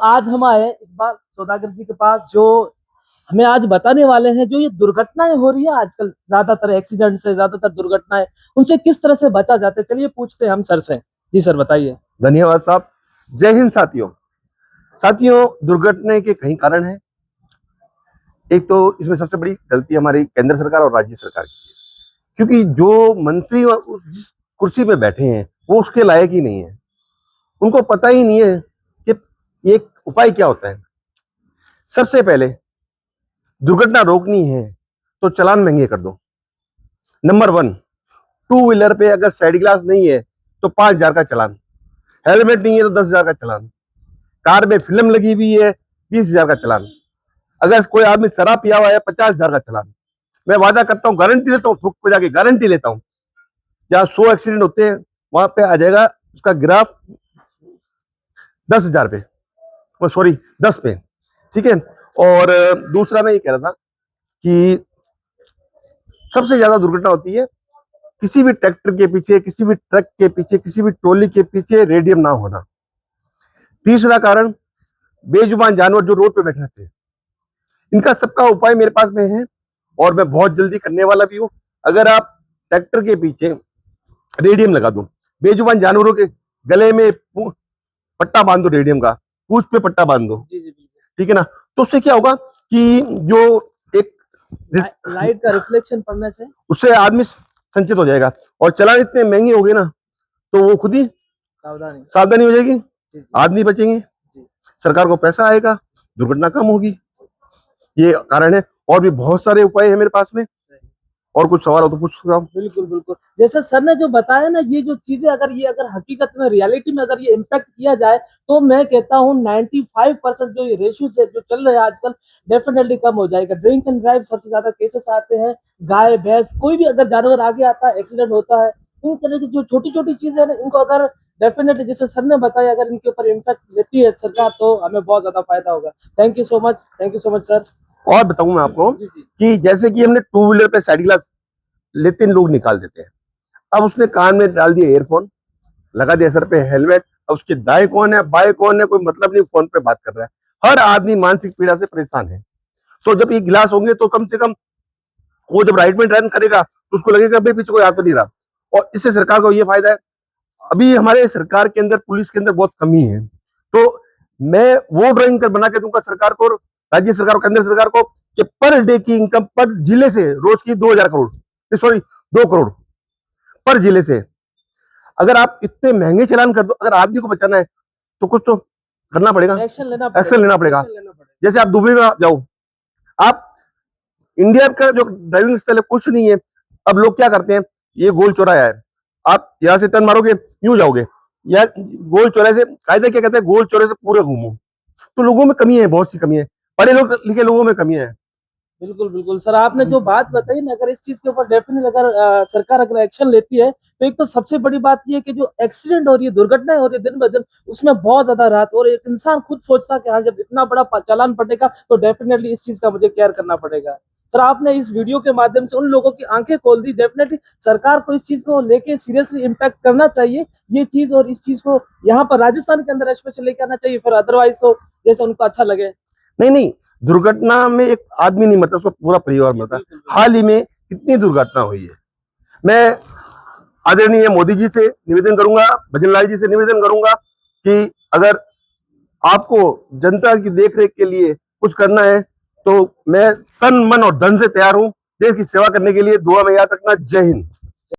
आज हम आए हैं इकबाल सौदागर जी के पास, जो हमें आज बताने वाले हैं जो ये दुर्घटनाएं हो रही है आजकल, ज्यादातर एक्सीडेंट से, ज्यादातर दुर्घटनाएं, उनसे किस तरह से बचा जाता है। चलिए पूछते हैं हम सर से। जी सर बताइए। धन्यवाद साहब। जय हिंद साथियों। साथियों, दुर्घटना के कई कारण हैं। एक तो इसमें सबसे बड़ी गलती हमारी केंद्र सरकार और राज्य सरकार की है, क्योंकि जो मंत्री जिस कुर्सी पे बैठे हैं वो उसके लायक ही नहीं है। उनको पता ही नहीं है कि एक उपाय क्या होता है। सबसे पहले दुर्घटना रोकनी है तो चालान महंगे कर दो। नंबर 1, टू व्हीलर पे अगर साइड ग्लास नहीं है तो 5,000 का चालान, हेलमेट नहीं है तो 10,000 का चालान, कार में फिल्म लगी हुई है 20,000 का चालान, अगर कोई आदमी शराब पिया हुआ है 50,000 का चालान। मैं वादा करता हूँ, गारंटी लेता हूँ, ठोक पे जाके गारंटी लेता हूँ, जहाँ 100 एक्सीडेंट होते हैं वहां पे आ जाएगा उसका ग्राफ 10,000 पे, सॉरी 10 पे। ठीक है। और दूसरा मैं ये कह रहा था कि सबसे ज्यादा दुर्घटना होती है किसी भी ट्रैक्टर के पीछे, किसी भी ट्रक के पीछे, किसी भी ट्रॉली के पीछे रेडियम ना होना। तीसरा कारण, बेजुबान जानवर जो रोड पे बैठे रहते हैं। इनका सबका उपाय मेरे पास में है और मैं बहुत जल्दी करने वाला भी हूं। अगर आप ट्रैक्टर के पीछे रेडियम लगा दो, बेजुबान जानवरों के गले में पट्टा बांध दो, रेडियम का पूंछ पे पट्टा बांध दो, ठीक है ना, तो उससे क्या होगा कि जो एक लाइट का रिफ्लेक्शन पड़ने से उससे आदमी संचित हो जाएगा। और चालान इतने महंगे हो गए ना तो वो खुद ही सावधानी हो जाएगी, आदमी बचेंगे, सरकार को पैसा आएगा, दुर्घटना कम होगी। ये कारण है। और भी बहुत सारे उपाय हैं मेरे पास में। और कुछ सवाल हो तो पूछ सकता हूं। बिल्कुल बिल्कुल। जैसे सर ने जो बताया ना, ये जो चीजें अगर हकीकत में, रियलिटी में अगर ये इम्पैक्ट किया जाए तो मैं कहता हूँ 95% जो ये रेशियो जो चल रहे हैं आजकल, डेफिनेटली कम हो जाएगा। ड्रिंक एंड ड्राइव सबसे ज्यादा केसेस आते हैं, गाय भैंस कोई भी अगर जानवर आगे आता है एक्सीडेंट होता है। इन तरह की जो छोटी छोटी चीजें हैं इनको अगर डेफिनेटली, जैसे सर ने बताया, अगर इनके ऊपर इम्पैक्ट लेती है सरकार तो हमें बहुत ज्यादा फायदा होगा। Thank you so much, thank you so much sir. और बताऊं मैं आपको कि जैसे कि हमने टू व्हीलर पे साइड ग्लास लेते हैं, लोग निकाल देते हैं। अब उसने कान में डाल दिया ईयरफोन, लगा दिया सर पे हेलमेट, अब उसके दाएं कौन है बाएं कौन है कोई मतलब नहीं, फोन पे बात कर रहा है। हर आदमी मानसिक पीड़ा से परेशान है। तो जब ये गिलास होंगे तो कम से कम वो जब राइट में ड्राइव करेगा तो उसको लगेगा भाई पीछे कोई आ तो नहीं रहा। और इससे सरकार को ये फायदा है। अभी हमारे सरकार के अंदर, पुलिस के अंदर बहुत कमी है, तो मैं वो ड्राइंग कर बना के दूंगा सरकार को, राज्य सरकार को, केंद्र सरकार को, कि पर डे की इनकम पर जिले से रोज की 2,000 करोड़, सॉरी 2 करोड़ पर जिले से। अगर आप इतने महंगे चालान कर दो, अगर आदमी को बचाना है तो कुछ तो करना पड़ेगा, एक्शन लेना पड़ेगा। जैसे आप दुबई में जाओ, आप इंडिया का जो ड्राइविंग स्टाइल है कुछ नहीं है। अब लोग क्या करते हैं, ये गोल चौराहा है, आप यहाँ से टर्न मारोगे यूं जाओगे, या गोल चौराहे से, कायदा क्या कहते हैं, गोल चौराहे से पूरे घूमो। तो लोगों में कमी है, बहुत सी कमी है, पढ़े लोग लिखे लोगों में कमी है। बिल्कुल बिल्कुल सर, आपने जो बात बताई ना, अगर इस चीज के ऊपर डेफिनेटली अगर सरकार अगर एक्शन लेती है तो एक तो सबसे बड़ी बात ये है कि जो एक्सीडेंट हो रही है, दुर्घटनाएं हो रही है दिन ब दिन, उसमें बहुत ज्यादा राहत। और एक इंसान खुद सोचता है कि हाँ, जब इतना बड़ा चालान पड़ेगा तो डेफिनेटली इस चीज का मुझे केयर करना पड़ेगा। सर आपने इस वीडियो के माध्यम से उन लोगों की आंखें खोल दी। डेफिनेटली सरकार को इस चीज को लेके सीरियसली इम्पैक्ट करना चाहिए ये चीज, और इस चीज को यहाँ पर राजस्थान के अंदर स्पेशल लेके आना चाहिए, फिर अदरवाइज तो जैसे उनको अच्छा लगे। नहीं, दुर्घटना में एक आदमी नहीं मरता, उसका पूरा परिवार मरता। हाल ही में कितनी दुर्घटना हुई है। मैं आदरणीय मोदी जी से निवेदन करूंगा, भजनलाल जी से निवेदन करूंगा कि अगर आपको जनता की देखरेख के लिए कुछ करना है तो मैं तन मन और धन से तैयार हूं। देश की सेवा करने के लिए दुआ में याद रखना। जय हिंद।